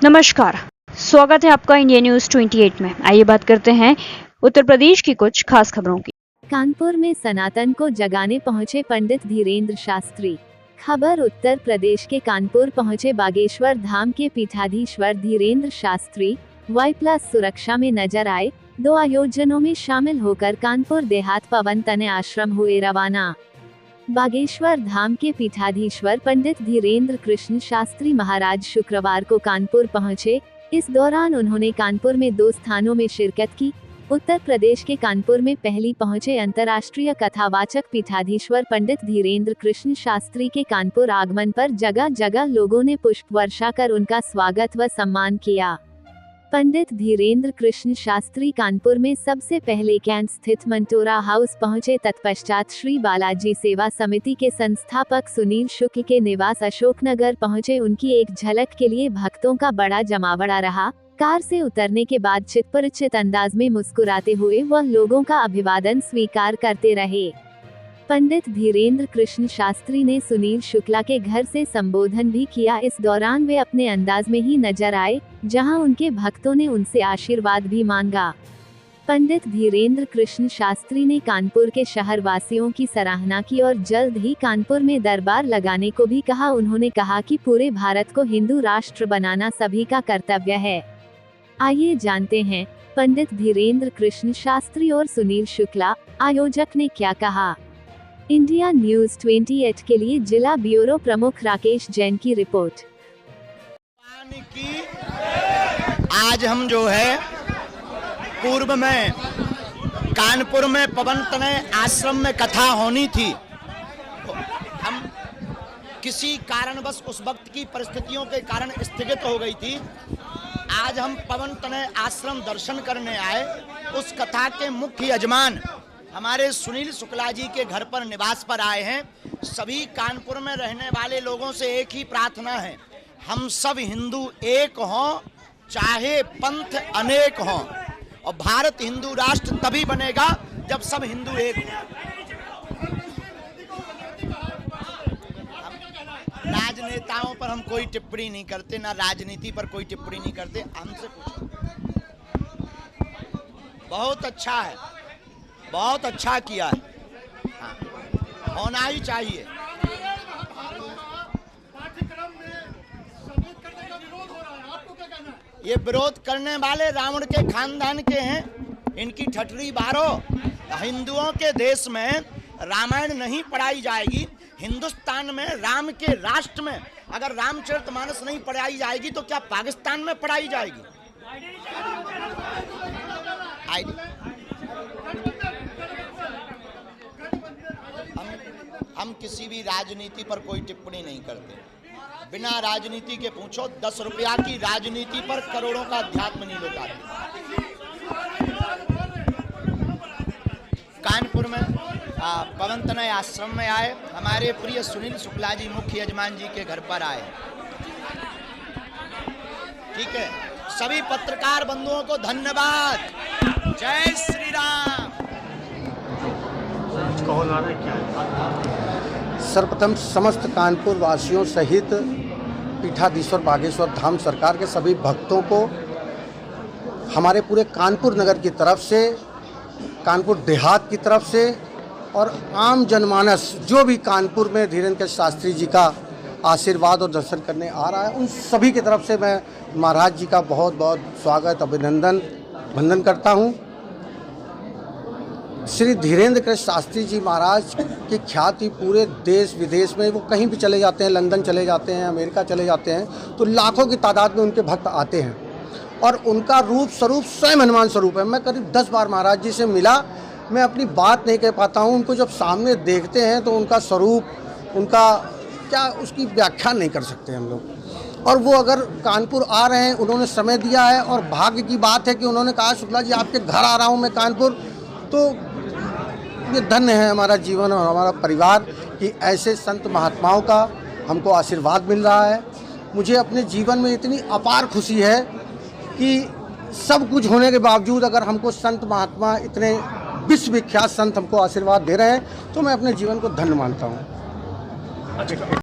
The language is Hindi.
नमस्कार, स्वागत है आपका इंडिया न्यूज 28 में। आइए बात करते हैं उत्तर प्रदेश की कुछ खास खबरों की। कानपुर में सनातन को जगाने पहुंचे पंडित धीरेन्द्र शास्त्री। खबर उत्तर प्रदेश के कानपुर पहुंचे बागेश्वर धाम के पीठाधीश्वर धीरेन्द्र शास्त्री Y+ सुरक्षा में नजर आए। 2 आयोजनों में शामिल होकर कानपुर देहात पवन तनय आश्रम हुए रवाना। बागेश्वर धाम के पीठाधीश्वर पंडित धीरेन्द्र कृष्ण शास्त्री महाराज शुक्रवार को कानपुर पहुंचे। इस दौरान उन्होंने कानपुर में 2 स्थानों में शिरकत की। उत्तर प्रदेश के कानपुर में पहली पहुंचे अंतर्राष्ट्रीय कथावाचक पीठाधीश्वर पंडित धीरेन्द्र कृष्ण शास्त्री के कानपुर आगमन पर जगह जगह लोगों ने पुष्प वर्षा कर उनका स्वागत व सम्मान किया। पंडित धीरेन्द्र कृष्ण शास्त्री कानपुर में सबसे पहले कैंट स्थित मंटोरा हाउस पहुंचे। तत्पश्चात श्री बालाजी सेवा समिति के संस्थापक सुनील शुक्ल के निवास अशोकनगर पहुंचे। उनकी एक झलक के लिए भक्तों का बड़ा जमावड़ा रहा। कार से उतरने के बाद चितपरिचित अंदाज में मुस्कुराते हुए वह लोगों का अभिवादन स्वीकार करते रहे। पंडित धीरेन्द्र कृष्ण शास्त्री ने सुनील शुक्ला के घर से संबोधन भी किया। इस दौरान वे अपने अंदाज में ही नजर आए, जहां उनके भक्तों ने उनसे आशीर्वाद भी मांगा। पंडित धीरेन्द्र कृष्ण शास्त्री ने कानपुर के शहर वासियों की सराहना की और जल्द ही कानपुर में दरबार लगाने को भी कहा। उन्होंने कहा कि पूरे भारत को हिंदू राष्ट्र बनाना सभी का कर्तव्य है। आइए जानते हैं पंडित धीरेन्द्र कृष्ण शास्त्री और सुनील शुक्ला आयोजक ने क्या कहा। इंडिया न्यूज 28 के लिए जिला ब्यूरो प्रमुख राकेश जैन की रिपोर्ट। आज हम जो है पूर्व में कानपुर में पवन तनय आश्रम में कथा होनी थी। हम किसी कारणवश उस वक्त की परिस्थितियों के कारण स्थगित हो गई थी। आज हम पवन तनय आश्रम दर्शन करने आए। उस कथा के मुख्य यजमान हमारे सुनील शुक्ला जी के घर पर निवास पर आए हैं। सभी कानपुर में रहने वाले लोगों से एक ही प्रार्थना है, हम सब हिंदू एक हों, चाहे पंथ अनेक हों। और भारत हिंदू राष्ट्र तभी बनेगा जब सब हिंदू एक हों। राजनेताओं पर हम कोई टिप्पणी नहीं करते, ना राजनीति पर कोई टिप्पणी नहीं करते। हमसे पूछो, बहुत अच्छा है, बहुत अच्छा किया है, हाँ, होना ही चाहिए। ये विरोध करने वाले रावण के खानदान के हैं, इनकी ठठरी बारो। हिंदुओं के देश में रामायण नहीं पढ़ाई जाएगी। हिंदुस्तान में राम के राष्ट्र में अगर रामचरितमानस नहीं पढ़ाई जाएगी तो क्या पाकिस्तान में पढ़ाई जाएगी? हम किसी भी राजनीति पर कोई टिप्पणी नहीं करते। बिना राजनीति के पूछो, 10 रुपया की राजनीति पर करोड़ों का अध्यात्म नहीं लौटाते। कानपुर में पवन तनय आश्रम में आए। हमारे प्रिय सुनील शुक्ला जी मुख्य यजमान जी के घर पर आए। ठीक है, सभी पत्रकार बंधुओं को धन्यवाद। जय श्री राम। सर्वप्रथम समस्त कानपुर वासियों सहित पीठाधीश्वर बागेश्वर धाम सरकार के सभी भक्तों को हमारे पूरे कानपुर नगर की तरफ से, कानपुर देहात की तरफ से और आम जनमानस जो भी कानपुर में धीरेन्द्र शास्त्री जी का आशीर्वाद और दर्शन करने आ रहा है, उन सभी की तरफ से मैं महाराज जी का बहुत बहुत स्वागत, अभिनंदन, वंदन करता हूँ। श्री धीरेन्द्र कृष्ण शास्त्री जी महाराज की ख्याति पूरे देश विदेश में, वो कहीं भी चले जाते हैं, लंदन चले जाते हैं, अमेरिका चले जाते हैं, तो लाखों की तादाद में उनके भक्त आते हैं। और उनका रूप स्वरूप स्वयं हनुमान स्वरूप है। मैं करीब 10 बार महाराज जी से मिला, मैं अपनी बात नहीं कह पाता हूँ। उनको जब सामने देखते हैं तो उनका स्वरूप, उनका क्या, उसकी व्याख्या नहीं कर सकते हम लोग। और वो अगर कानपुर आ रहे हैं, उन्होंने समय दिया है और भाग्य की बात है कि उन्होंने कहा शुक्ला जी आपके घर आ रहा हूँ मैं कानपुर, तो ये धन्य है हमारा जीवन और हमारा परिवार कि ऐसे संत महात्माओं का हमको आशीर्वाद मिल रहा है। मुझे अपने जीवन में इतनी अपार खुशी है कि सब कुछ होने के बावजूद अगर हमको संत महात्मा, इतने विश्वविख्यात संत हमको आशीर्वाद दे रहे हैं, तो मैं अपने जीवन को धन्य मानता हूँ।